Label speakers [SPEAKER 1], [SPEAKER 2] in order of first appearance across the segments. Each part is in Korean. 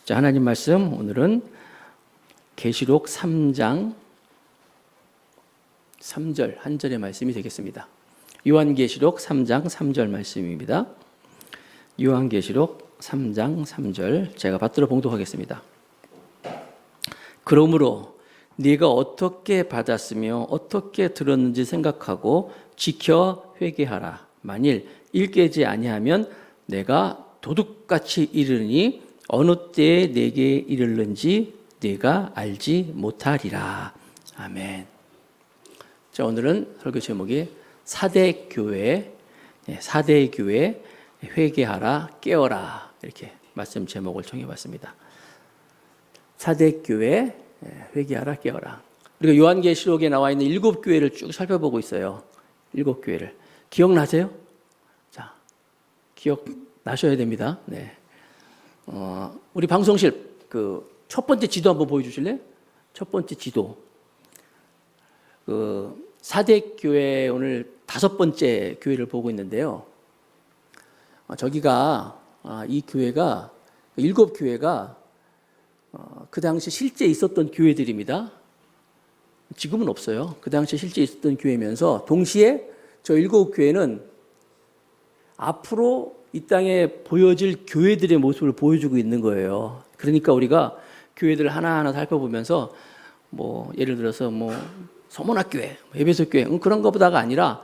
[SPEAKER 1] 자, 하나님 말씀 오늘은 계시록 3장 3절 한 절의 말씀이 되겠습니다. 요한계시록 3장 3절 말씀입니다. 요한계시록 3장 3절 제가 받들어 봉독하겠습니다. 그러므로 네가 어떻게 받았으며 어떻게 들었는지 생각하고 지켜 회개하라. 만일 일깨지 아니하면 내가 도둑같이 이르니 어느 때에 내게 이르는지 네가 알지 못하리라. 아멘. 자, 오늘은 설교 제목이 사대 교회 회개하라 깨어라, 이렇게 말씀 제목을 정해봤습니다. 사대 교회 회개하라 깨어라. 우리가 요한계시록에 나와 있는 7교회를 쭉 살펴보고 있어요. 7교회를 기억나세요? 자, 기억나셔야 됩니다. 네. 우리 방송실 첫 번째 지도 한번 보여주실래요? 첫 번째 지도. 사대 교회 오늘 5번째 교회를 보고 있는데요. 저기가 이 교회가 7교회가 그 당시 실제 있었던 교회들입니다. 지금은 없어요. 그 당시 실제 있었던 교회면서 동시에 저 7교회는 앞으로 이 땅에 보여질 교회들의 모습을 보여주고 있는 거예요. 그러니까 우리가 교회들을 하나하나 살펴보면서 예를 들어서 서문학교회, 에베소교회 그런 것보다가 아니라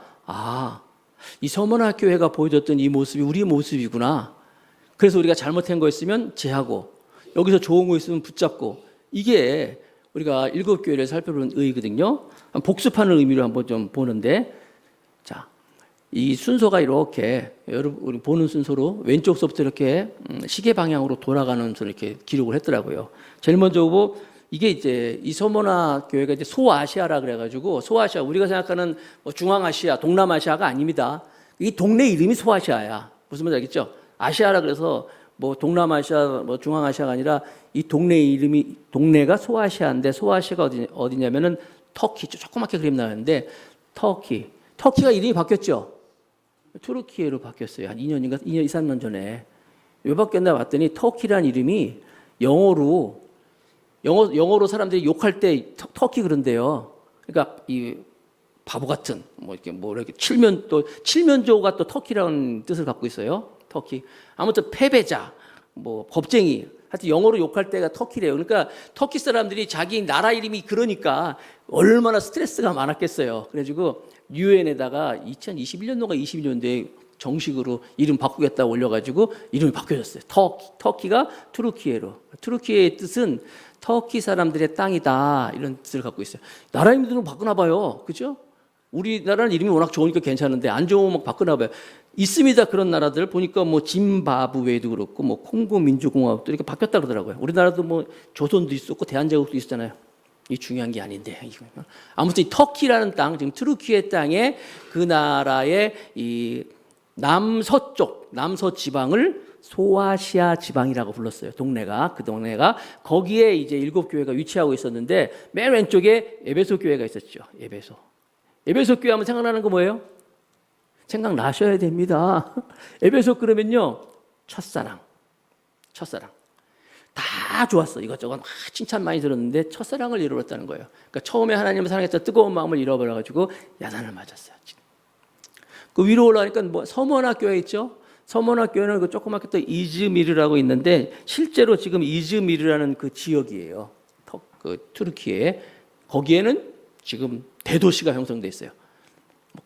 [SPEAKER 1] 이 서문학교회가 보여줬던 이 모습이 우리 모습이구나. 그래서 우리가 잘못한 거 있으면 제하고 여기서 좋은 거 있으면 붙잡고, 이게 우리가 7교회를 살펴보는 의의거든요. 복습하는 의미로 한번 좀 보는데, 자, 이 순서가 이렇게 여러분 보는 순서로 왼쪽서부터 이렇게 시계 방향으로 돌아가는 순서로 이렇게 기록을 했더라고요. 제일 먼저 보고 이게 이제 이 서머나 교회가 이제 소아시아라 그래가지고, 소아시아 우리가 생각하는 중앙아시아, 동남아시아가 아닙니다. 이 동네 이름이 소아시아야. 무슨 말인지 알겠죠? 아시아라 그래서 동남아시아, 중앙아시아가 아니라 이 동네 이름이, 동네가 소아시아인데, 소아시아가 어디냐면은 터키, 조그맣게 그림 나왔는데 터키가 이름이 바뀌었죠. 투르키예로 바뀌었어요. 한 2년, 2, 3년 전에. 왜 바뀌었나 봤더니 터키라는 이름이 영어로 사람들이 욕할 때 터키 그런데요. 그러니까 이 바보 같은 이렇게 칠면조가 또 터키라는 뜻을 갖고 있어요. 터키. 아무튼 패배자, 겁쟁이. 하여튼 영어로 욕할 때가 터키래요. 그러니까 터키 사람들이 자기 나라 이름이 그러니까 얼마나 스트레스가 많았겠어요. 그래가지고 유엔에다가 2021년도가 22년도에 정식으로 이름 바꾸겠다고 올려가지고 이름이 바뀌어졌어요. 터키가 투르키예로. 투르키의 뜻은 터키 사람들의 땅이다, 이런 뜻을 갖고 있어요. 나라 이름들은 바꾸나 봐요. 그죠? 우리나라는 이름이 워낙 좋으니까 괜찮은데 안 좋으면 막 바꾸나 봐요. 있습니다. 그런 나라들 보니까 짐바브웨도 그렇고 콩고 민주공화국도 이렇게 바뀌었다 그러더라고요. 우리나라도 조선도 있었고 대한제국도 있었잖아요. 이 중요한 게 아닌데. 아무튼 이 터키라는 땅, 지금 트루키의 땅에 그 나라의 이 남서 지방을 소아시아 지방이라고 불렀어요. 그 동네가 거기에 이제 7교회가 위치하고 있었는데, 맨 왼쪽에 에베소 교회가 있었죠. 에베소 교회 하면 생각나는 거 뭐예요? 생각나셔야 됩니다. 에베소 그러면요, 첫사랑. 다 좋았어. 이것저것 막 칭찬 많이 들었는데 첫사랑을 잃어버렸다는 거예요. 그러니까 처음에 하나님을 사랑했던 뜨거운 마음을 잃어버려가지고 야단을 맞았어요. 그 위로 올라가니까 서머나 교회 있죠? 서머나 교회는 그 조그맣게 또 이즈미르라고 있는데, 실제로 지금 이즈미르라는 그 지역이에요. 투르키에. 거기에는 지금 대도시가 형성돼 있어요.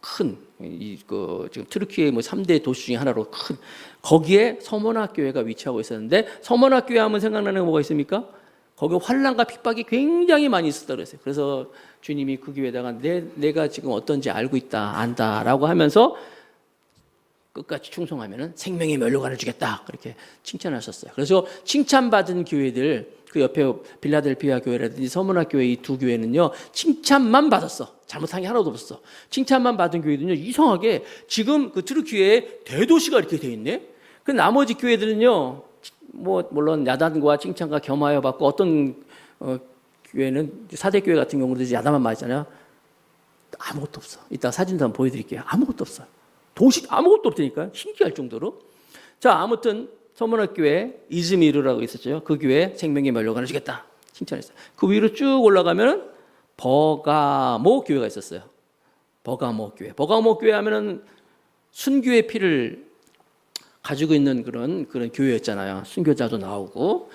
[SPEAKER 1] 지금 트루키의 3대 도시 중에 하나로 큰, 거기에 서머나 교회가 위치하고 있었는데, 서머나 교회 하면 생각나는 거 뭐가 있습니까? 거기 환난과 핍박이 굉장히 많이 있었다고 그랬어요. 그래서 주님이 그 교회에다가 내가 지금 어떤지 알고 있다, 안다라고 하면서 끝까지 충성하면은 생명의 면류관을 주겠다, 그렇게 칭찬하셨어요. 그래서 칭찬받은 교회들, 그 옆에 빌라델피아 교회라든지 서문학 교회 이 2교회는요 칭찬만 받았어. 잘못한 게 하나도 없었어. 칭찬만 받은 교회들은요, 이상하게 지금 그 트루키에 대도시가 이렇게 돼 있네. 그 나머지 교회들은요, 물론 야단과 칭찬과 겸하여 받고, 어떤 교회는 사대 교회 같은 경우도 이제 야단만 맞잖아요. 아무것도 없어. 이따 사진도 한번 보여드릴게요. 아무것도 없어요. 도시 아무것도 없다니까요. 신기할 정도로. 자, 아무튼 서문학교에 이즈미르라고 있었죠. 그 교회 생명의 면류관을 주겠다 칭찬했어요. 그 위로 쭉 올라가면은 버가모 교회가 있었어요. 버가모 교회. 버가모 교회 하면은 순교의 피를 가지고 있는 그런 교회였잖아요. 순교자도 나오고.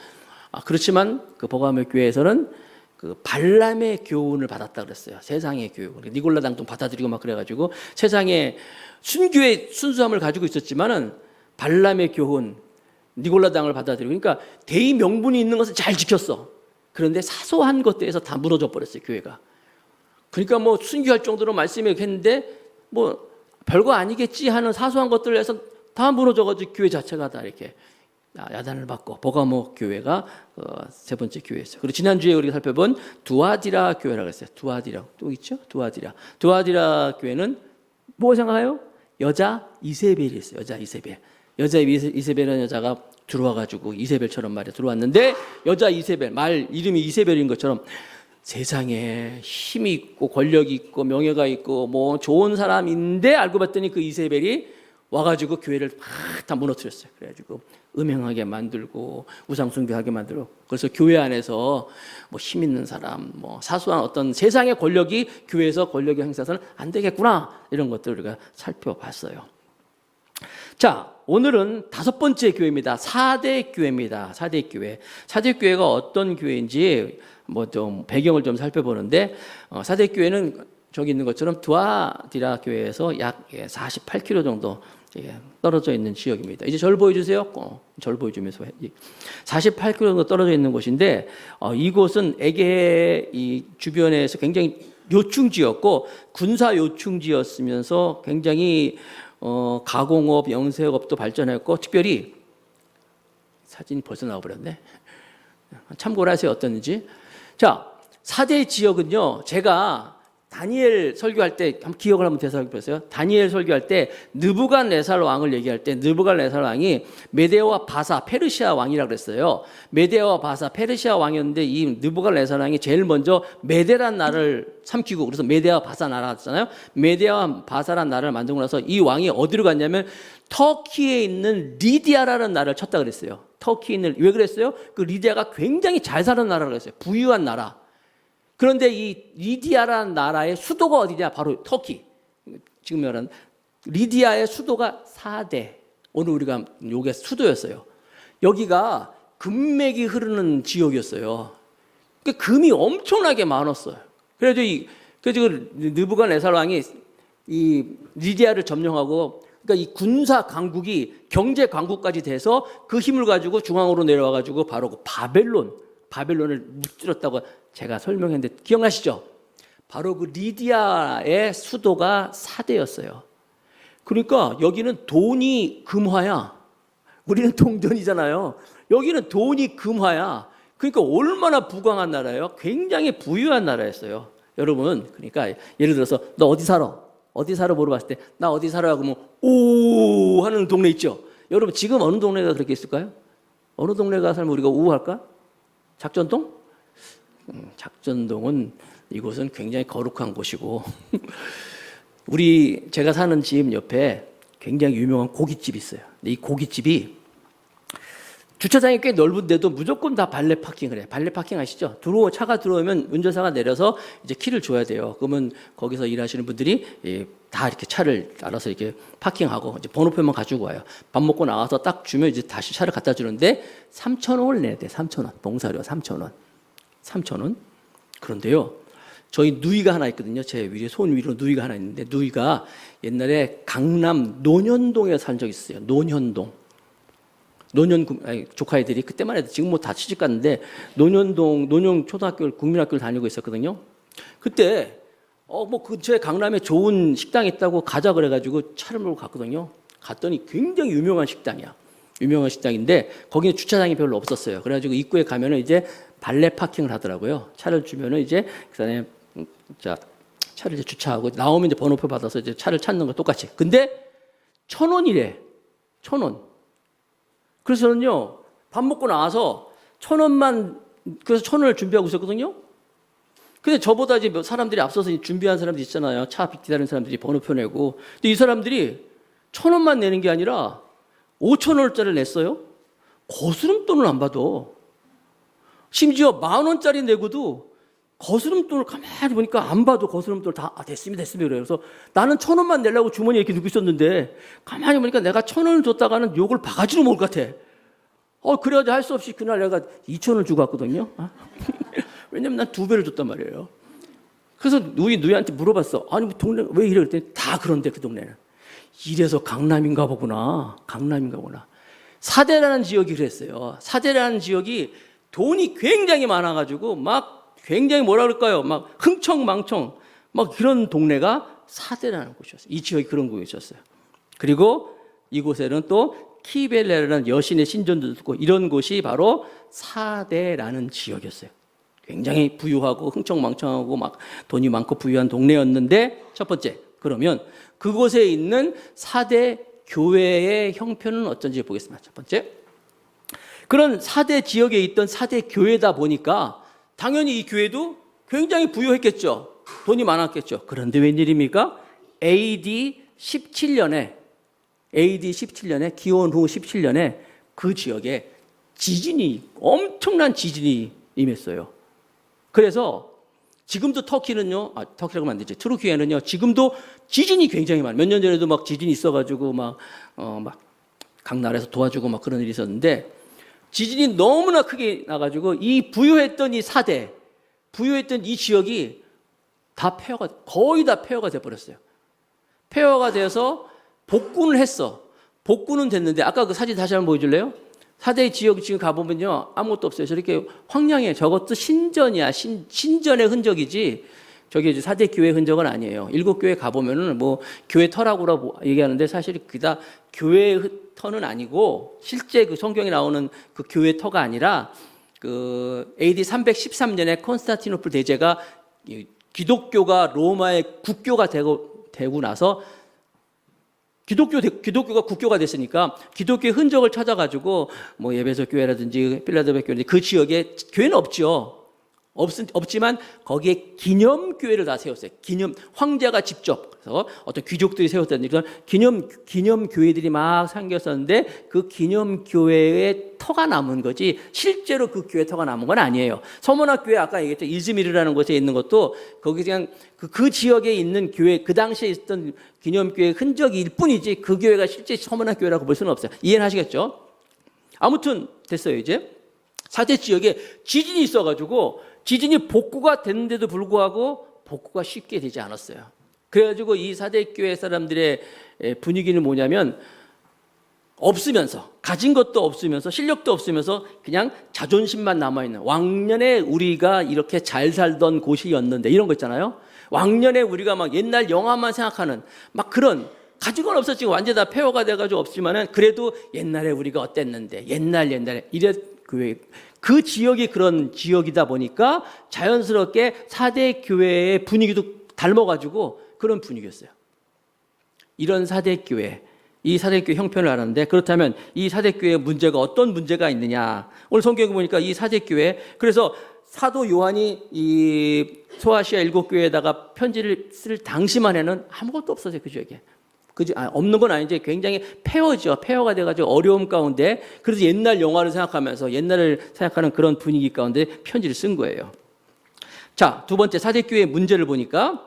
[SPEAKER 1] 그렇지만 그 버가모 교회에서는 그 발람의 교훈을 받았다 그랬어요. 세상의 교육. 니골라 당도 받아들이고 막 그래가지고 세상에 순교의 순수함을 가지고 있었지만은 발람의 교훈, 니골라 당을 받아들이고, 그러니까 대의 명분이 있는 것을 잘 지켰어. 그런데 사소한 것들에서 다 무너져 버렸어요, 교회가. 그러니까 뭐 순교할 정도로 말씀을 했는데 뭐 별거 아니겠지 하는 사소한 것들을 해서 다 무너져가지고 교회 자체가 다 이렇게 야단을 받고, 버가모 교회가 세 번째 교회였어요. 그리고 지난주에 우리가 살펴본 두아디라 교회라고 했어요. 두아디라 또 있죠? 두아디라 교회는 뭐 생각해요? 여자 이세벨이 있어요. 여자 이세벨. 여자 이세벨이라는 여자가 들어와가지고 이세벨처럼 말이야 들어왔는데, 여자 이세벨, 말 이름이 이세벨인 것처럼 세상에 힘이 있고 권력이 있고 명예가 있고 뭐 좋은 사람인데, 알고 봤더니 그 이세벨이 와가지고 교회를 막 다 무너뜨렸어요. 그래가지고 음행하게 만들고 우상숭배하게 만들고, 그래서 교회 안에서 뭐 힘 있는 사람, 뭐 사소한 어떤 세상의 권력이 교회에서 권력이 행사해서는 안 되겠구나, 이런 것들을 우리가 살펴봤어요. 자, 오늘은 다섯 번째 교회입니다. 4대 교회입니다. 4대 교회. 4대 교회가 어떤 교회인지 뭐 좀 배경을 좀 살펴보는데, 4대 교회는 저기 있는 것처럼 두아디라 교회에서 약 48km 정도 떨어져 있는 지역입니다. 이제 절 보여주세요. 절 보여주면서 48km 정도 떨어져 있는 곳인데, 이곳은 에게 이 주변에서 굉장히 요충지였고 군사 요충지였으면서 굉장히 가공업, 영세업도 발전했고, 특별히 사진이 벌써 나와버렸네. 참고를 하세요. 어떤지. 자, 4대 지역은요, 제가 다니엘 설교할 때 한번 기억을 한번 되살펴보세요. 다니엘 설교할 때 느부갓네살 왕을 얘기할 때 느부갓네살 왕이 메데와 바사 페르시아 왕이라고 그랬어요. 메데와 바사 페르시아 왕이었는데, 이 느부갓네살 왕이 제일 먼저 메데란 나라를 삼키고, 그래서 메데와 바사 나라였잖아요. 메데와 바사란 나라를 만들고 나서 이 왕이 어디로 갔냐면 터키에 있는 리디아라는 나라를 쳤다 그랬어요. 터키에 있는, 왜 그랬어요? 그 리디아가 굉장히 잘 사는 나라라고 했어요. 부유한 나라. 그런데 이 리디아라는 나라의 수도가 어디냐? 바로 터키. 지금 말하는 리디아의 수도가 사대. 오늘 우리가 요게 수도였어요. 여기가 금맥이 흐르는 지역이었어요. 그러니까 금이 엄청나게 많았어요. 그래서 느부갓네살 왕이 이 리디아를 점령하고, 그러니까 이 군사 강국이 경제 강국까지 돼서 그 힘을 가지고 중앙으로 내려와 가지고 바로 그 바벨론을 무찌렀다고 제가 설명했는데 기억나시죠? 바로 그 리디아의 수도가 사대였어요. 그러니까 여기는 돈이 금화야. 우리는 동전이잖아요. 여기는 돈이 금화야. 그러니까 얼마나 부강한 나라예요? 굉장히 부유한 나라였어요. 여러분, 그러니까 예를 들어서 너 어디 살아? 어디 살아 물어봤을 때 나 어디 살아 하고 오 하는 동네 있죠? 여러분, 지금 어느 동네가 그렇게 있을까요? 어느 동네가 살면 우리가 오 할까? 작전동? 작전동은, 이곳은 굉장히 거룩한 곳이고 제가 사는 집 옆에 굉장히 유명한 고깃집이 있어요. 근데 이 고깃집이 주차장이 꽤 넓은데도 무조건 다 발레 파킹을 해요. 발레 파킹 아시죠? 차가 들어오면 운전사가 내려서 이제 키를 줘야 돼요. 그러면 거기서 일하시는 분들이 다 이렇게 차를 알아서 이렇게 파킹하고 이제 번호표만 가지고 와요. 밥 먹고 나와서 딱 주면 이제 다시 차를 갖다 주는데 3,000원을 내야 돼. 3,000원. 봉사료 3,000원. 3,000원. 그런데요, 저희 누이가 하나 있거든요. 제 위에 손 위로 누이가 하나 있는데, 누이가 옛날에 강남 논현동에 산 적이 있어요. 논현 조카 애들이 그때만 해도 지금 뭐 다 취직 갔는데 논현 초등학교 국민학교를 다니고 있었거든요. 그때 뭐 근처에 강남에 좋은 식당이 있다고 가자 그래가지고 차를 몰고 갔거든요. 갔더니 굉장히 유명한 식당이야. 유명한 식당인데 거기는 주차장이 별로 없었어요. 그래가지고 입구에 가면은 이제 발레 파킹을 하더라고요. 차를 주면은 이제 그다음에 차를 이제 주차하고 나오면 이제 번호표 받아서 이제 차를 찾는 거 똑같이. 근데 1,000원이래. 1,000원. 그래서 저는요, 밥 먹고 나와서 1,000원만, 그래서 1,000원을 준비하고 있었거든요. 근데 저보다 이제 사람들이 앞서서 준비한 사람들이 있잖아요. 차 기다리는 사람들이 번호표 내고. 근데 이 사람들이 1,000원만 내는 게 아니라 5,000원짜리를 냈어요. 거스름돈을 안 받아. 심지어 10,000원짜리 내고도 거스름돈을 가만히 보니까 안 봐도 거스름돈을 다 됐습니다 그래요. 그래서 나는 1,000원만 내려고 주머니에 이렇게 넣고 있었는데 가만히 보니까 내가 1,000원을 줬다가는 욕을 바가지로 먹을 것 같아. 그래가지고 할 수 없이 그날 내가 2,000원을 주고 왔거든요. 왜냐면 난 2배를 줬단 말이에요. 그래서 누이한테 물어봤어. 아니 뭐 동네 왜 이래? 그랬더니 다 그런데 그 동네는. 이래서 강남인가 보구나. 사대라는 지역이 그랬어요. 사대라는 지역이 돈이 굉장히 많아가지고 막 굉장히 뭐라 그럴까요? 막 흥청망청 막 그런 동네가 사대라는 곳이었어요. 이 지역이 그런 곳이었어요. 그리고 이곳에는 또 키벨레라는 여신의 신전도 있고 이런 곳이 바로 사대라는 지역이었어요. 굉장히 부유하고 흥청망청하고 막 돈이 많고 부유한 동네였는데 첫 번째, 그러면 그곳에 있는 사대 교회의 형편은 어떤지 보겠습니다. 첫 번째, 그런 사대 지역에 있던 사대 교회다 보니까 당연히 이 교회도 굉장히 부유했겠죠. 돈이 많았겠죠. 그런데 웬일입니까? AD 17년에 기원 후 17년에 그 지역에 엄청난 지진이 임했어요. 그래서 지금도 터키라고 하면 안 되지. 트루키에는요, 지금도 지진이 굉장히 많아요. 몇 년 전에도 막 지진이 있어가지고 막 각 나라에서 도와주고 막 그런 일이 있었는데 지진이 너무나 크게 나가지고 이 부유했던 이 지역이 거의 다 폐허가 돼버렸어요. 폐허가 돼서 복구는 했어. 복구는 됐는데 아까 그 사진 다시 한번 보여줄래요? 사대 지역 지금 가보면요 아무것도 없어요. 저렇게 황량해. 저것도 신전이야. 신전의 흔적이지 저게 이제 사대 교회 흔적은 아니에요. 7교회 가보면은 뭐 교회 터라고 얘기하는데 사실 그다 교회 터는 아니고 실제 그 성경에 나오는 그 교회 터가 아니라 그 AD 313년에 콘스탄티노플 대제가 기독교가 로마의 국교가 되고 나서 기독교가 국교가 됐으니까 기독교의 흔적을 찾아가지고 뭐 에베소 교회라든지 필라델피아 교회 그 지역에 교회는 없지만 거기에 기념교회를 다 세웠어요. 황제가 직접 그래서 어떤 귀족들이 세웠다는 그런 기념교회들이 막 생겼었는데 그 기념교회의 터가 남은 거지 실제로 그 교회 터가 남은 건 아니에요. 서문학교회 아까 얘기했죠. 이즈미르라는 곳에 있는 것도 거기 그냥 그 지역에 있는 교회 그 당시에 있었던 기념교회 흔적일 뿐이지 그 교회가 실제 서문학교회라고 볼 수는 없어요. 이해는 하시겠죠? 아무튼 됐어요. 이제 사대 지역에 지진이 있어가지고 지진이 복구가 됐는데도 불구하고 복구가 쉽게 되지 않았어요. 그래가지고 이 사대교회 사람들의 분위기는 뭐냐면 없으면서 가진 것도 없으면서 실력도 없으면서 그냥 자존심만 남아있는 왕년에 우리가 이렇게 잘 살던 곳이었는데 이런 거 있잖아요. 왕년에 우리가 막 옛날 영화만 생각하는 막 그런 가진 건 없었지 완전히 다 폐허가 돼가지고 없지만은 그래도 옛날에 우리가 어땠는데 옛날에 이래 그 지역이 그런 지역이다 보니까 자연스럽게 사대 교회의 분위기도 닮아가지고 그런 분위기였어요. 이런 사대교회, 이 사대교회 형편을 알았는데 그렇다면 이 사대교회의 문제가 어떤 문제가 있느냐? 오늘 성경에 보니까 이 사대교회 그래서 사도 요한이 이 소아시아 7교회에다가 편지를 쓸 당시만 해는 아무것도 없었어요. 그 지역에. 없는 건 아닌데 굉장히 폐허가 돼가지고 어려움 가운데 그래서 옛날 영화를 생각하면서 옛날을 생각하는 그런 분위기 가운데 편지를 쓴 거예요. 자, 두 번째 사대교회의 문제를 보니까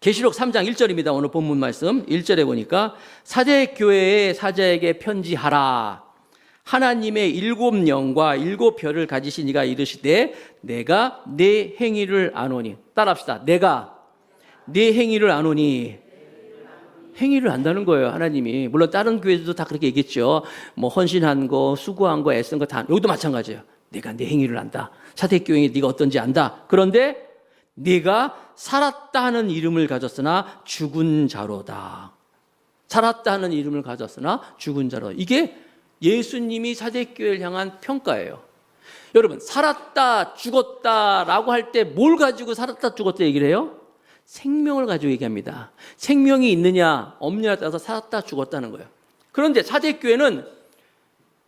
[SPEAKER 1] 계시록 3장 1절입니다. 오늘 본문 말씀 1절에 보니까 사대교회의 사자에게 편지하라. 하나님의 7영과 7별을 가지신 이가 이르시되 내가 네 행위를 아노니. 따라합시다. 내가 네 행위를 아노니. 행위를 안다는 거예요. 하나님이. 물론 다른 교회들도 다 그렇게 얘기했죠. 뭐 헌신한 거, 수고한 거, 애쓴 거 다. 여기도 마찬가지예요. 내가 네 행위를 안다. 사대교회에 네가 어떤지 안다. 그런데 네가 살았다 하는 이름을 가졌으나 죽은 자로다. 살았다 하는 이름을 가졌으나 죽은 자로다. 이게 예수님이 사대교회를 향한 평가예요. 여러분, 살았다, 죽었다라고 할 때 뭘 가지고 살았다, 죽었다 얘기를 해요? 생명을 가지고 얘기합니다. 생명이 있느냐, 없느냐에 따라서 살았다, 죽었다는 거예요. 그런데 사대교회는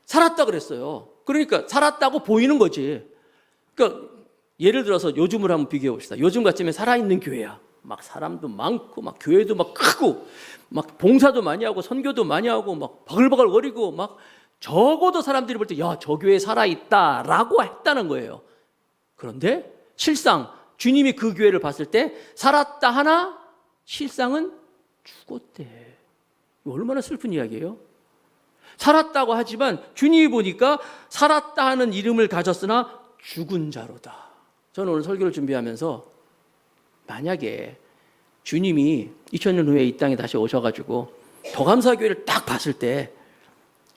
[SPEAKER 1] 살았다 그랬어요. 그러니까 살았다고 보이는 거지. 그러니까 예를 들어서 요즘을 한번 비교해 봅시다. 요즘 같으면 살아있는 교회야. 막 사람도 많고, 막 교회도 막 크고, 막 봉사도 많이 하고, 선교도 많이 하고, 막 바글바글 거리고, 막 적어도 사람들이 볼 때 야, 저 교회 살아있다라고 했다는 거예요. 그런데 실상 주님이 그 교회를 봤을 때 살았다 하나 실상은 죽었대. 얼마나 슬픈 이야기예요. 살았다고 하지만 주님이 보니까 살았다 하는 이름을 가졌으나 죽은 자로다. 저는 오늘 설교를 준비하면서 만약에 주님이 2000년 후에 이 땅에 다시 오셔가지고 더감사교회를 딱 봤을 때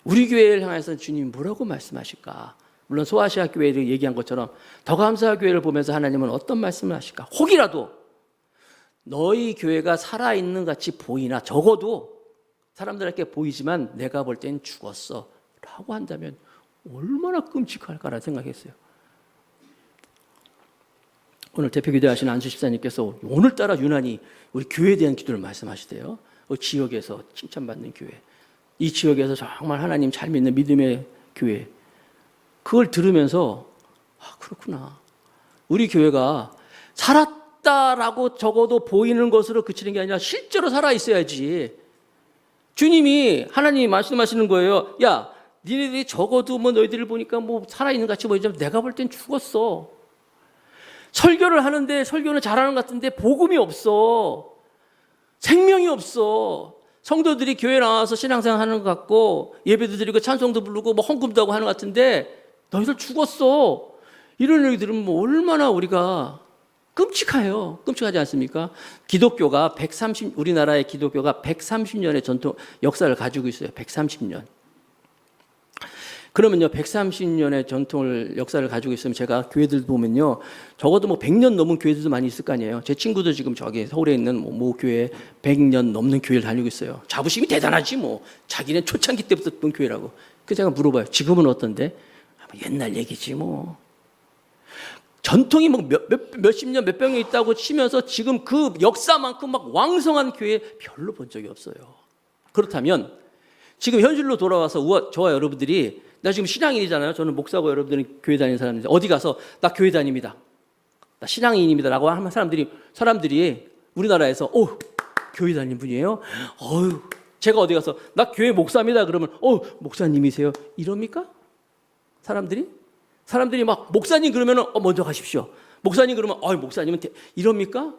[SPEAKER 1] 우리 교회를 향해서 주님이 뭐라고 말씀하실까? 물론 소아시아 교회를 얘기한 것처럼 더감사교회를 보면서 하나님은 어떤 말씀을 하실까? 혹이라도 너희 교회가 살아있는 같이 보이나 적어도 사람들에게 보이지만 내가 볼 땐 죽었어 라고 한다면 얼마나 끔찍할까라는 생각했어요. 오늘 대표기도하신 안수 집사님께서 오늘따라 유난히 우리 교회에 대한 기도를 말씀하시대요. 지역에서 칭찬받는 교회, 이 지역에서 정말 하나님 잘 믿는 믿음의 교회, 그걸 들으면서 그렇구나, 우리 교회가 살았다라고 적어도 보이는 것으로 그치는 게 아니라 실제로 살아있어야지. 주님이 하나님이 말씀하시는 거예요. 야, 니네들이 적어도 뭐 너희들을 보니까 뭐 살아있는 같이 보이지만 내가 볼 땐 죽었어. 설교를 하는데 설교는 잘하는 것 같은데 복음이 없어. 생명이 없어. 성도들이 교회 나와서 신앙생활 하는 것 같고 예배도 드리고 찬송도 부르고 뭐 헌금도 하고 하는 것 같은데 너희들 죽었어. 이런 얘기 들으면 뭐 얼마나 우리가 끔찍해요. 끔찍하지 않습니까? 기독교가 우리나라의 기독교가 130년의 전통 역사를 가지고 있어요. 130년. 그러면요, 130년의 전통을 역사를 가지고 있으면 제가 교회들 보면요, 적어도 뭐 100년 넘은 교회들도 많이 있을 거 아니에요. 제 친구도 지금 저기 서울에 있는 모 교회 100년 넘는 교회를 다니고 있어요. 자부심이 대단하지 뭐. 자기는 초창기 때부터 있던 교회라고. 그래서 제가 물어봐요. 지금은 어떤데? 옛날 얘기지 뭐. 전통이 뭐 몇십 년, 몇백 년 있다고 치면서 지금 그 역사만큼 막 왕성한 교회 별로 본 적이 없어요. 그렇다면 지금 현실로 돌아와서 저와 여러분들이, 나 지금 신앙인이잖아요. 저는 목사고 여러분들은 교회 다니는 사람인데 어디 가서 나 교회 다닙니다, 나 신앙인입니다 라고 하면 사람들이 우리나라에서 교회 다니는 분이에요? 제가 어디 가서 나 교회 목사입니다 그러면 목사님이세요? 이럽니까? 사람들이 막 목사님 그러면 먼저 가십시오. 목사님 그러면 목사님은 이럽니까?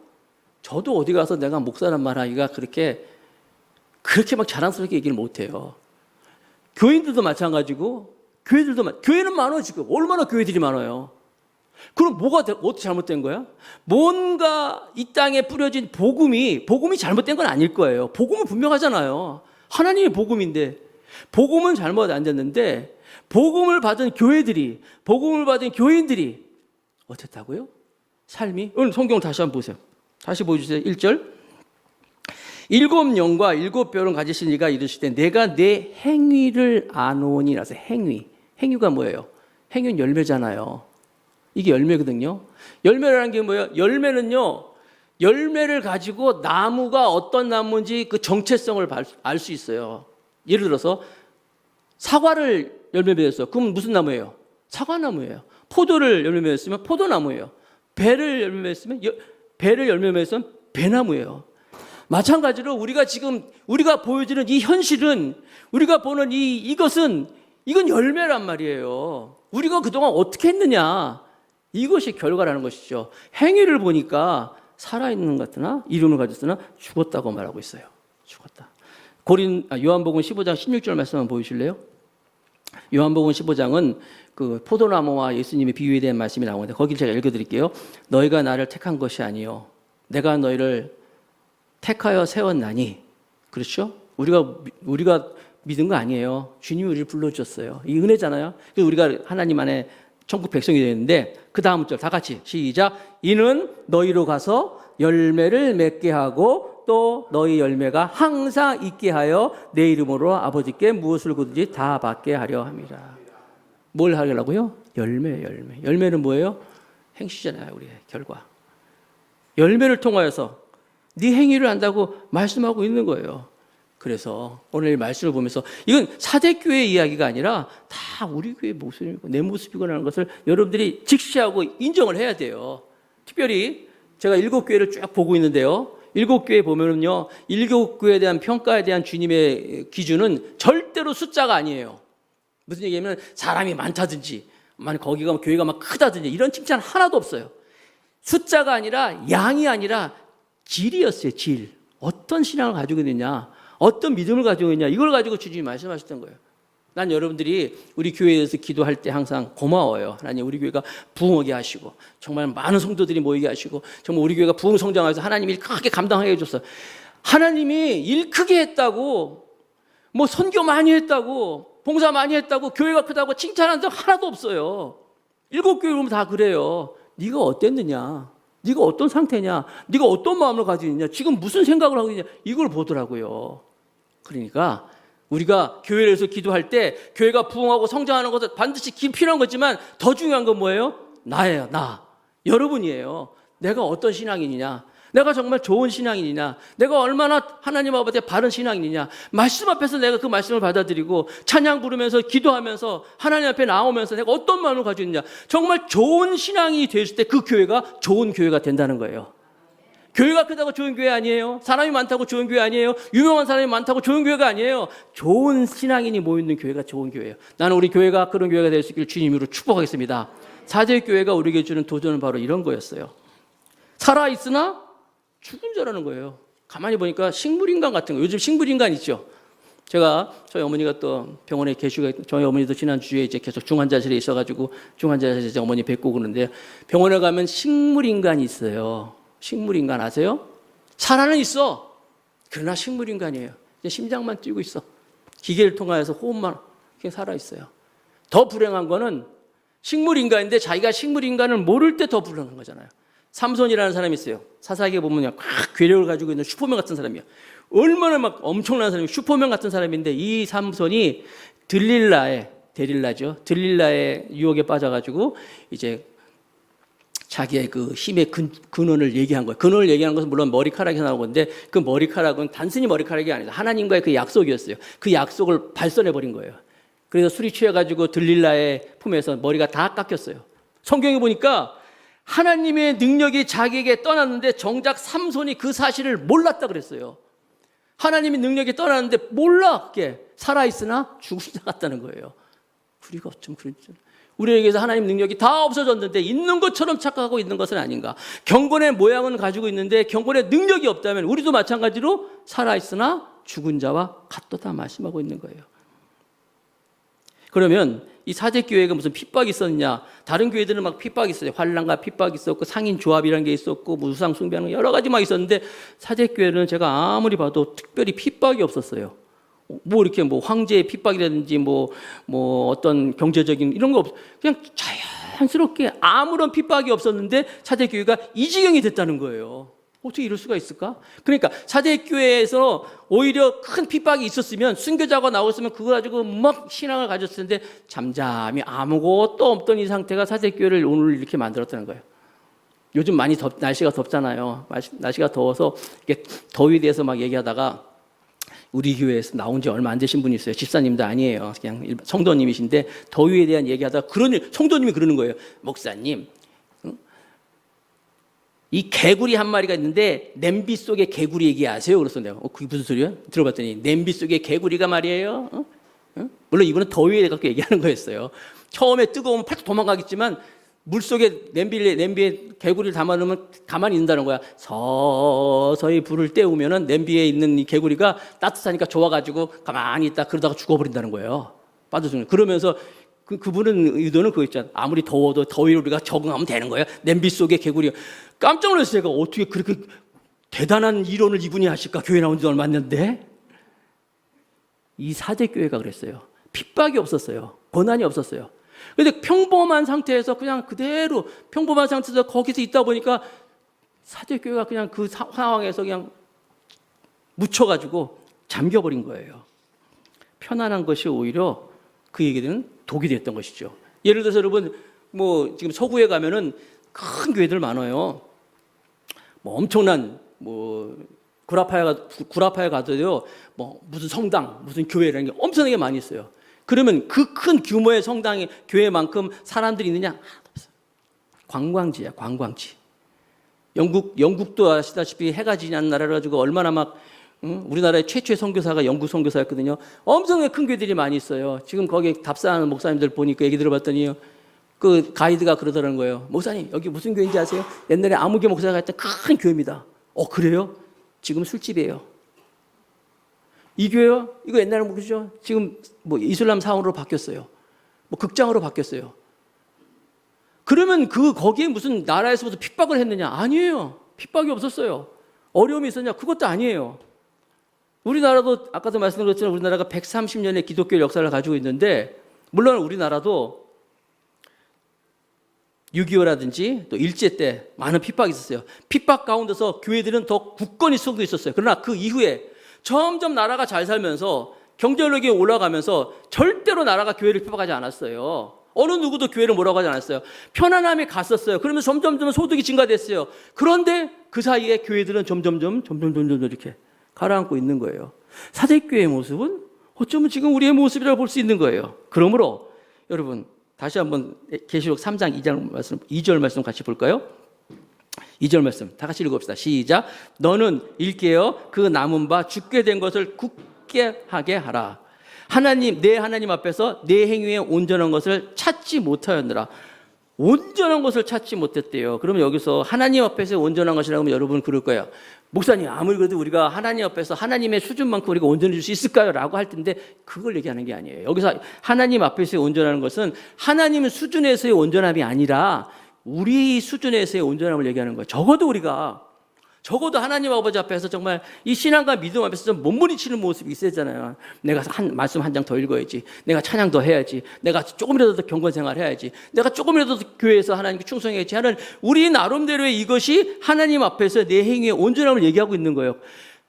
[SPEAKER 1] 저도 어디 가서 내가 목사란 말 하기가 그렇게 막 자랑스럽게 얘기를 못해요. 교인들도 마찬가지고 교회는 많아요. 지금 얼마나 교회들이 많아요. 그럼 어떻게 잘못된 거야? 뭔가 이 땅에 뿌려진 복음이 잘못된 건 아닐 거예요. 복음은 분명하잖아요. 하나님의 복음인데 복음은 잘못 안 됐는데 복음을 받은 교회들이, 복음을 받은 교인들이 어땠다고요? 삶이? 오늘 성경 다시 한번 보세요. 다시 보여주세요. 1절. 7영과 7뼈를 가지신 이가 이르시되 내가 내 행위를 아노니라서. 행위가 뭐예요? 행위는 열매잖아요. 이게 열매거든요. 열매라는 게 뭐예요? 열매를 가지고 나무가 어떤 나무인지 그 정체성을 알 수 있어요. 예를 들어서 사과를 열매 맺었어요. 그럼 무슨 나무예요? 사과나무예요. 포도를 열매 맺었으면 포도나무예요. 배를 열매 맺었으면 배를 열매 맺었으면 배나무예요. 마찬가지로 우리가 보여지는 이 현실은, 우리가 보는 이건 열매란 말이에요. 우리가 그동안 어떻게 했느냐, 이것이 결과라는 것이죠. 행위를 보니까 살아있는 것 같으나 이름을 가졌으나 죽었다고 말하고 있어요. 죽었다. 요한복음 15장 16절 말씀 한번 보여주실래요? 요한복음 15장은 그 포도나무와 예수님의 비유에 대한 말씀이 나오는데 거기를 제가 읽어드릴게요. 너희가 나를 택한 것이 아니요 내가 너희를 택하여 세웠나니. 그렇죠? 우리가 믿은 거 아니에요. 주님이 우리를 불러주셨어요. 이 은혜잖아요. 그래서 우리가 하나님 안에 천국 백성이 되는데 그 다음 절 다 같이 시작. 이는 너희로 가서 열매를 맺게 하고 또 너희 열매가 항상 있게 하여 내 이름으로 아버지께 무엇을 구든지 다 받게 하려 함이라. 뭘 하려고요? 열매. 열매는 뭐예요? 행시잖아요. 우리의 결과. 열매를 통하여서 네 행위를 한다고 말씀하고 있는 거예요. 그래서 오늘 말씀을 보면서 이건 사대교회 이야기가 아니라 다 우리 교회의 모습이고 내 모습이구나 하는 것을 여러분들이 직시하고 인정을 해야 돼요. 특별히 제가 7교회를 쭉 보고 있는데요. 7교회 보면은요, 7교회에 대한 평가에 대한 주님의 기준은 절대로 숫자가 아니에요. 무슨 얘기냐면 사람이 많다든지, 만약 거기가 교회가 막 크다든지 이런 칭찬 하나도 없어요. 숫자가 아니라 양이 아니라 질이었어요. 질. 어떤 신앙을 가지고 있느냐, 어떤 믿음을 가지고 있느냐, 이걸 가지고 주님이 말씀하셨던 거예요. 난 여러분들이 우리 교회에서 기도할 때 항상 고마워요. 하나님, 우리 교회가 부흥하게 하시고 정말 많은 성도들이 모이게 하시고 정말 우리 교회가 부흥 성장해서 하나님이 일 크게 감당하게 해줬어. 하나님이 일 크게 했다고, 뭐 선교 많이 했다고, 봉사 많이 했다고, 교회가 크다고 칭찬하는 적 하나도 없어요. 7교회 보면 다 그래요. 네가 어땠느냐, 네가 어떤 상태냐, 네가 어떤 마음을 가지고 있냐, 지금 무슨 생각을 하고 있냐, 이걸 보더라고요. 그러니까 우리가 교회에서 기도할 때 교회가 부흥하고 성장하는 것은 반드시 필요한 거지만 더 중요한 건 뭐예요? 나예요. 나. 여러분이에요. 내가 어떤 신앙인이냐, 내가 정말 좋은 신앙인이냐, 내가 얼마나 하나님 아버지의 바른 신앙인이냐, 말씀 앞에서 내가 그 말씀을 받아들이고 찬양 부르면서 기도하면서 하나님 앞에 나오면서 내가 어떤 마음을 가지고 있느냐, 정말 좋은 신앙이 됐을 때 그 교회가 좋은 교회가 된다는 거예요. 교회가 크다고 좋은 교회 아니에요. 사람이 많다고 좋은 교회 아니에요. 유명한 사람이 많다고 좋은 교회가 아니에요. 좋은 신앙인이 모이는 교회가 좋은 교회예요. 나는 우리 교회가 그런 교회가 될 수 있기를 주님으로 축복하겠습니다. 사제교회가 우리에게 주는 도전은 바로 이런 거였어요. 살아있으나 죽은 자라는 거예요. 가만히 보니까 식물인간 같은 거. 요즘 식물인간 있죠. 제가 저희 어머니가 또 병원에 계시고, 저희 어머니도 지난주에 이제 계속 중환자실에 있어가지고 중환자실에 어머니 뵙고 그러는데, 병원에 가면 식물인간이 있어요. 식물인간 아세요? 살아는 있어. 그러나 식물인간이에요. 심장만 뛰고 있어. 기계를 통해서 호흡만 살아있어요. 더 불행한 거는 식물인간인데 자기가 식물인간을 모를 때 더 불행한 거잖아요. 삼손이라는 사람이 있어요. 사사기에 보면 막 괴력을 가지고 있는 슈퍼맨 같은 사람이에요. 얼마나 막 엄청난 사람이, 슈퍼맨 같은 사람인데, 이 삼손이 데릴라죠. 들릴라의 유혹에 빠져가지고 이제 자기의 그 힘의 근원을 얘기한 거예요. 근원을 얘기하는 것은 물론 머리카락에서 나온 건데, 그 머리카락은 단순히 머리카락이 아니라 하나님과의 그 약속이었어요. 그 약속을 발선해버린 거예요. 그래서 술이 취해가지고 들릴라의 품에서 머리가 다 깎였어요. 성경에 보니까 하나님의 능력이 자기에게 떠났는데 정작 삼손이 그 사실을 몰랐다 그랬어요. 하나님의 능력이 떠났는데 몰라. 그게 살아있으나 죽은 자 같다는 거예요. 우리가 어쩜 그런지. 우리에게서 하나님 능력이 다 없어졌는데 있는 것처럼 착각하고 있는 것은 아닌가. 경건의 모양은 가지고 있는데 경건의 능력이 없다면 우리도 마찬가지로 살아있으나 죽은 자와 같도다 말씀하고 있는 거예요. 그러면 이 사제교회가 무슨 핍박이 있었냐? 다른 교회들은 막 핍박이 있어요. 환난과 핍박이 있었고 상인조합이라는 게 있었고 무상 숭배하는 여러 가지 막 있었는데, 사제교회는 제가 아무리 봐도 특별히 핍박이 없었어요. 뭐 이렇게 뭐 황제의 핍박이라든지 뭐 어떤 경제적인 이런 거 없, 그냥 자연스럽게 아무런 핍박이 없었는데 사제교회가 이 지경이 됐다는 거예요. 어떻게 이럴 수가 있을까? 그러니까 사제교회에서 오히려 큰 핍박이 있었으면, 순교자가 나왔으면 그거 가지고 막 신앙을 가졌을 텐데 잠잠히 아무것도 없던 이 상태가 사제교회를 오늘 이렇게 만들었다는 거예요. 요즘 많이 날씨가 덥잖아요. 날씨가 더워서 이렇게 더위에 대해서 막 얘기하다가 우리 교회에서 나온 지 얼마 안 되신 분이 있어요. 집사님도 아니에요. 그냥 성도님이신데 더위에 대한 얘기하다가 성도님이 그러는 거예요. 목사님, 이 개구리 한 마리가 있는데 냄비 속에 개구리 얘기하세요. 그래서 내가 그게 무슨 소리야? 들어봤더니 냄비 속에 개구리가 말이에요. 물론 이분은 더위에 갖고 얘기하는 거였어요. 처음에 뜨거우면 팔뚝 도망가겠지만 물속에 냄비에 개구리를 담아놓으면 가만히 있는다는 거야. 서서히 불을 때우면은 냄비에 있는 이 개구리가 따뜻하니까 좋아가지고 가만히 있다 그러다가 죽어버린다는 거예요. 빠져 죽는. 그러면서 그분은 의도는 그거 있잖아. 아무리 더워도 더위를 우리가 적응하면 되는 거예요. 냄비 속에 개구리가. 깜짝 놀랐어요. 제가 어떻게 그렇게 대단한 이론을 이분이 하실까? 교회 나온 지 얼마 안 됐는데. 이 사제교회가 그랬어요. 핍박이 없었어요. 고난이 없었어요. 그런데 평범한 상태에서 그냥 그대로 평범한 상태에서 거기서 있다 보니까 사제교회가 그냥 그 상황에서 그냥 묻혀가지고 잠겨버린 거예요. 편안한 것이 오히려 그에게는 독이 됐던 것이죠. 예를 들어서 여러분, 뭐 지금 서구에 가면은 큰 교회들 많아요. 뭐 엄청난 구라파에 가도요, 뭐 무슨 성당, 무슨 교회라는 게 엄청나게 많이 있어요. 그러면 그 큰 규모의 성당의 교회만큼 사람들이 있느냐? 하나도 없어요. 관광지야, 관광지. 영국도 아시다시피 해가 지는 나라라 가지고 얼마나 막 응? 우리나라의 최초의 선교사가 영국 선교사였거든요. 엄청나게 큰 교회들이 많이 있어요. 지금 거기 답사하는 목사님들 보니까 얘기 들어봤더니 그 가이드가 그러더라는 거예요. 목사님, 여기 무슨 교회인지 아세요? 옛날에 아무개 목사가 했던 큰 교회입니다. 그래요? 지금 술집이에요. 이 교회요? 이거 옛날에 모르죠? 지금 뭐 이슬람 사원으로 바뀌었어요. 뭐 극장으로 바뀌었어요. 그러면 거기에 무슨 나라에서부터 핍박을 했느냐? 아니에요. 핍박이 없었어요. 어려움이 있었냐? 그것도 아니에요. 우리나라도 아까도 말씀드렸지만 우리나라가 130년의 기독교 역사를 가지고 있는데, 물론 우리나라도 6.25라든지 또 일제 때 많은 핍박이 있었어요. 핍박 가운데서 교회들은 더 굳건히 서고 있었어요. 그러나 그 이후에 점점 나라가 잘 살면서 경제력이 올라가면서 절대로 나라가 교회를 핍박하지 않았어요. 어느 누구도 교회를 뭐라고 하지 않았어요. 편안함이 갔었어요. 그러면서 점점 소득이 증가됐어요. 그런데 그 사이에 교회들은 점점 이렇게 가라앉고 있는 거예요. 사대교회의 모습은 어쩌면 지금 우리의 모습이라고 볼 수 있는 거예요. 그러므로 여러분 다시 한번 계시록 3장 2절 말씀 같이 볼까요? 2절 말씀 다 같이 읽어봅시다. 시작. 너는 일깨어 그 남은 바 죽게 된 것을 굳게 하게 하라. 내 하나님 앞에서 내 행위에 온전한 것을 찾지 못하였느라. 온전한 것을 찾지 못했대요. 그러면 여기서 하나님 앞에서 온전한 것이라고 하면 여러분 그럴 거예요. 목사님, 아무리 그래도 우리가 하나님 앞에서 하나님의 수준만큼 우리가 온전해질 수 있을까요? 라고 할 텐데 그걸 얘기하는 게 아니에요. 여기서 하나님 앞에서의 온전하는 것은 하나님 수준에서의 온전함이 아니라 우리 수준에서의 온전함을 얘기하는 거예요. 적어도 하나님 아버지 앞에서 정말 이 신앙과 믿음 앞에서 좀 몸부림치는 모습이 있어야잖아요. 내가 말씀 한 장 더 읽어야지. 내가 찬양 더 해야지. 내가 조금이라도 더 경건 생활 해야지. 내가 조금이라도 더 교회에서 하나님께 충성해야지 하는 우리 나름대로의 이것이 하나님 앞에서 내 행위의 온전함을 얘기하고 있는 거예요.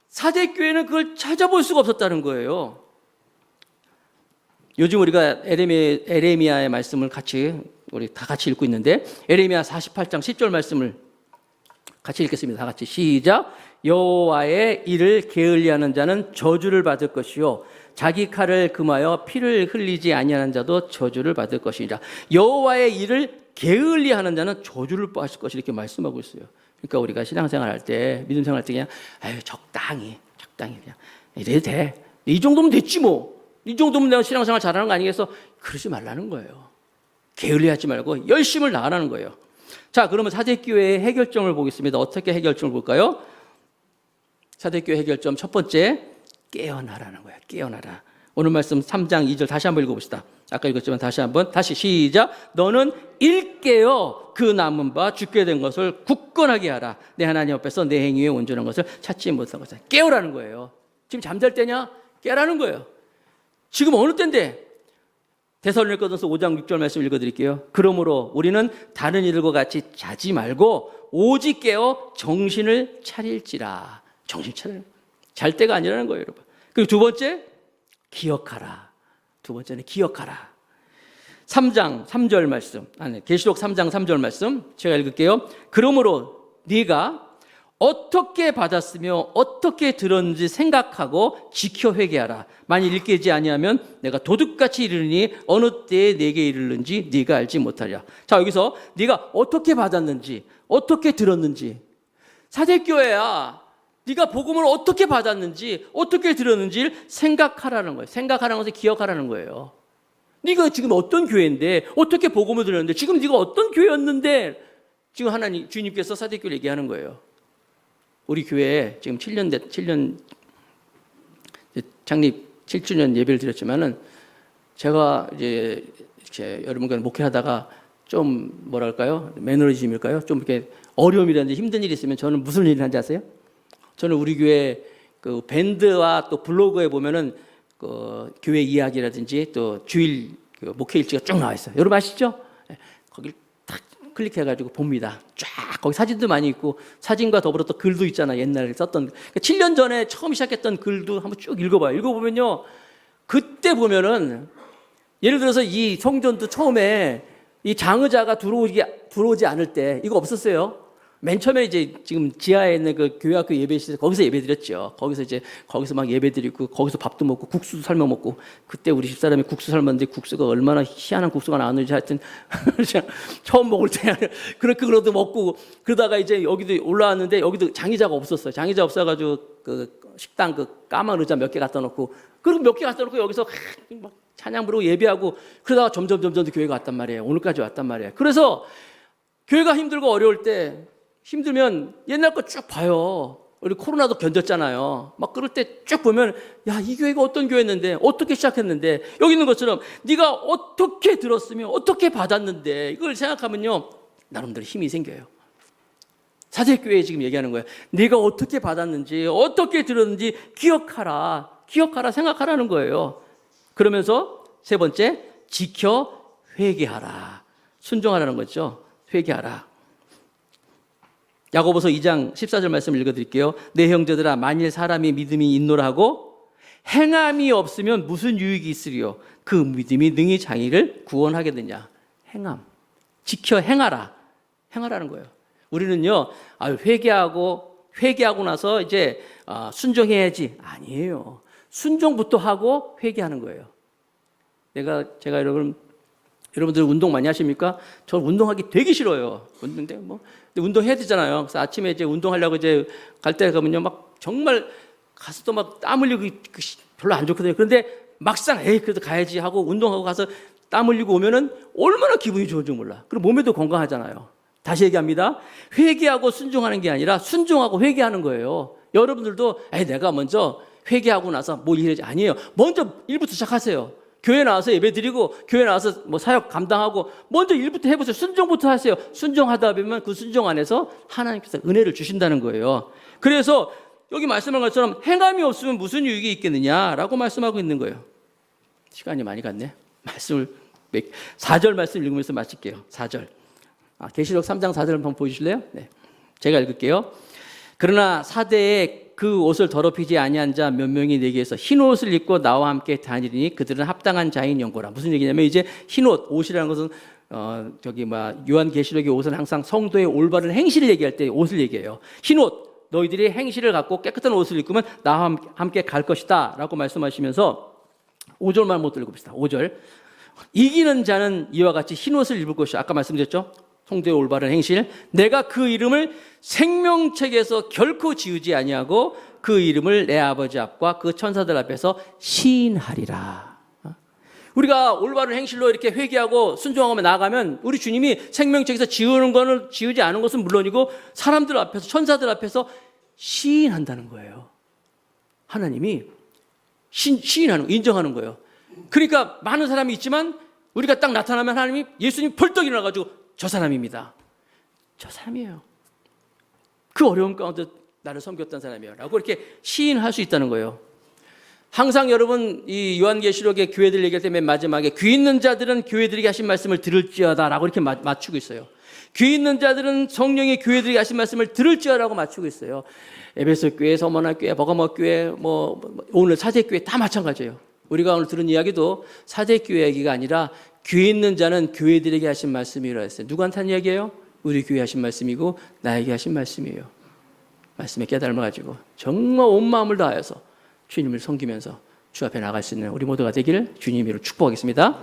[SPEAKER 1] 사대교회는 그걸 찾아볼 수가 없었다는 거예요. 요즘 우리가 에레미야의 말씀을 우리 다 같이 읽고 있는데 에레미야 48장 10절 말씀을 같이 읽겠습니다. 다 같이 시작. 여호와의 일을 게을리하는 자는 저주를 받을 것이요 자기 칼을 금하여 피를 흘리지 아니하는 자도 저주를 받을 것이니라. 여호와의 일을 게을리하는 자는 저주를 받을 것이 이렇게 말씀하고 있어요. 그러니까 우리가 신앙생활 할 때 믿음 생활 할 때 그냥 적당히 그냥 이래도 돼. 이 정도면 됐지 뭐. 이 정도면 내가 신앙생활 잘하는 거 아니겠어? 그러지 말라는 거예요. 게을리하지 말고 열심을 다하라는 거예요. 자, 그러면 사대교회의 해결점을 보겠습니다. 어떻게 해결점을 볼까요? 사대교회 해결점 첫 번째, 깨어나라는 거예요. 깨어나라. 오늘 말씀 3장 2절 다시 한번 읽어봅시다. 아까 읽었지만 다시 시작. 너는 일깨어 그 남은 바 죽게 된 것을 굳건하게 하라. 내 하나님 앞에서 내 행위에 온전한 것을 찾지 못한 것을 깨우라는 거예요. 지금 잠잘 때냐? 깨라는 거예요. 지금 어느 때인데? 데살로니가전서 5장 6절 말씀 읽어드릴게요. 그러므로 우리는 다른 이들과 같이 자지 말고 오직 깨어 정신을 차릴지라. 정신 차려. 잘 때가 아니라는 거예요, 여러분. 그리고 두 번째, 기억하라. 두 번째는 기억하라. 3장 3절 말씀. 계시록 3장 3절 말씀 제가 읽을게요. 그러므로 네가 어떻게 받았으며 어떻게 들었는지 생각하고 지켜 회개하라. 만일 일깨지 아니하면 내가 도둑같이 이르니 어느 때에 내게 이르는지 네가 알지 못하리라. 자, 여기서 네가 어떻게 받았는지 어떻게 들었는지, 사대교회야 네가 복음을 어떻게 받았는지 어떻게 들었는지를 생각하라는 거예요. 생각하라는 것은 기억하라는 거예요. 네가 지금 어떤 교회인데 어떻게 복음을 들었는데 지금 네가 어떤 교회였는데 지금 하나님 주님께서 사대교회를 얘기하는 거예요. 우리 교회에 지금 7년 창립 7주년 예배를 드렸지만은 제가 이제 여러분과 목회하다가 좀 뭐랄까요? 매너리즘일까요? 좀 이렇게 어려움이라든지 힘든 일이 있으면 저는 무슨 일을 하는지 아세요? 저는 우리 교회 그 밴드와 또 블로그에 보면은 그 교회 이야기라든지 또 주일 그 목회 일지가 쭉 나와 있어요. 여러분 아시죠? 거길 딱 클릭해가지고 봅니다. 쫙 거기 사진도 많이 있고 사진과 더불어 또 글도 있잖아. 옛날에 썼던 그러니까 7년 전에 처음 시작했던 글도 한번 쭉 읽어봐요. 읽어보면요, 그때 보면은 예를 들어서 이 성전도 처음에 이 장의자가 들어오지 않을 때 이거 없었어요. 맨 처음에 이제 지금 지하에 있는 그 교회학교 예배실 거기서 예배드렸죠. 거기서 막 예배드리고 거기서 밥도 먹고 국수도 삶아 먹고 그때 우리 집사람이 국수 삶았는데 국수가 얼마나 희한한 국수가 나왔는지 하여튼 처음 먹을 때 그렇게 그러도 먹고 그러다가 이제 여기도 올라왔는데 여기도 장의자가 없었어요. 장의자 없어가지고 그 식당 그 까만 의자 몇 개 갖다 놓고 그리고 몇 개 갖다 놓고 여기서 막 찬양 부르고 예배하고 그러다가 점점 교회가 왔단 말이에요. 오늘까지 왔단 말이에요. 그래서 교회가 힘들고 어려울 때 힘들면 옛날 거 쭉 봐요. 우리 코로나도 견뎠잖아요. 막 그럴 때 쭉 보면 야, 이 교회가 어떤 교회였는데 어떻게 시작했는데 여기 있는 것처럼 네가 어떻게 들었으면 어떻게 받았는데 이걸 생각하면요 나름대로 힘이 생겨요. 사제교회 지금 얘기하는 거예요. 네가 어떻게 받았는지 어떻게 들었는지 기억하라 생각하라는 거예요. 그러면서 세 번째 지켜 회개하라. 순종하라는 거죠. 회개하라. 야고보서 2장 14절 말씀을 읽어드릴게요. 내 형제들아 만일 사람이 믿음이 있노라 하고 행함이 없으면 무슨 유익이 있으리요. 그 믿음이 능히 자기를 구원하겠느냐. 행함. 지켜 행하라는 거예요. 우리는요 회개하고 나서 이제 순종해야지. 아니에요. 순종부터 하고 회개하는 거예요. 제가 여러분들 운동 많이 하십니까? 저 운동하기 되게 싫어요. 근데 운동해야 되잖아요. 그래서 아침에 이제 운동하려고 이제 갈 때 가면요, 막 정말 가서 또 막 땀 흘리고 별로 안 좋거든요. 그런데 막상 그래도 가야지 하고 운동하고 가서 땀 흘리고 오면은 얼마나 기분이 좋은 줄 몰라. 그리고 몸에도 건강하잖아요. 다시 얘기합니다. 회개하고 순종하는 게 아니라 순종하고 회개하는 거예요. 여러분들도 내가 먼저 회개하고 나서 뭘 일하지 아니에요. 먼저 일부터 시작하세요. 교회 나와서 예배 드리고 교회 나와서 사역 감당하고 먼저 일부터 해보세요. 순종부터 하세요. 순종하다 보면 그 순종 안에서 하나님께서 은혜를 주신다는 거예요. 그래서 여기 말씀한 것처럼 행함이 없으면 무슨 유익이 있겠느냐라고 말씀하고 있는 거예요. 시간이 많이 갔네. 4절 말씀 읽으면서 마칠게요. 4절. 계시록 3장 4절 한번 보여주실래요? 네. 제가 읽을게요. 그러나 사대에 그 옷을 더럽히지 아니한 자 몇 명이 내게서 흰 옷을 입고 나와 함께 다니리니 그들은 합당한 자인 연고라. 무슨 얘기냐면 이제 흰 옷이라는 것은 요한계시록의 옷은 항상 성도의 올바른 행실을 얘기할 때 옷을 얘기해요. 흰 옷, 너희들이 행실을 갖고 깨끗한 옷을 입으면 나와 함께 갈 것이다 라고 말씀하시면서 5절만 못 읽읍시다. 5절. 이기는 자는 이와 같이 흰 옷을 입을 것이야. 아까 말씀드렸죠? 성도의 올바른 행실. 내가 그 이름을 생명책에서 결코 지우지 아니하고 그 이름을 내 아버지 앞과 그 천사들 앞에서 시인하리라. 우리가 올바른 행실로 이렇게 회개하고 순종하며 나아가면 우리 주님이 생명책에서 지우지 않은 것은 물론이고 사람들 앞에서 천사들 앞에서 시인한다는 거예요. 하나님이 시인하는 거, 인정하는 거예요. 그러니까 많은 사람이 있지만 우리가 딱 나타나면 하나님이 예수님이 벌떡 일어나가지고 저 사람입니다. 저 사람이에요. 그 어려움 가운데 나를 섬겼던 사람이에요. 라고 이렇게 시인할 수 있다는 거예요. 항상 여러분 이 요한계시록의 교회들 얘기할 때 맨 마지막에 귀 있는 자들은 교회들에게 하신 말씀을 들을지어다 라고 이렇게 맞추고 있어요. 귀 있는 자들은 성령의 교회들에게 하신 말씀을 들을지어라고 맞추고 있어요. 에베소 교회, 서머나 교회, 버가모 교회, 오늘 사제 교회 다 마찬가지예요. 우리가 오늘 들은 이야기도 사제 교회 얘기가 아니라 귀 있는 자는 교회들에게 하신 말씀이라 했어요. 누구한테 한 이야기예요? 우리 교회 하신 말씀이고 나에게 하신 말씀이에요. 말씀의 깨달음을 가지고 정말 온 마음을 다하여서 주님을 섬기면서 주 앞에 나갈 수 있는 우리 모두가 되기를 주님 이름으로 축복하겠습니다.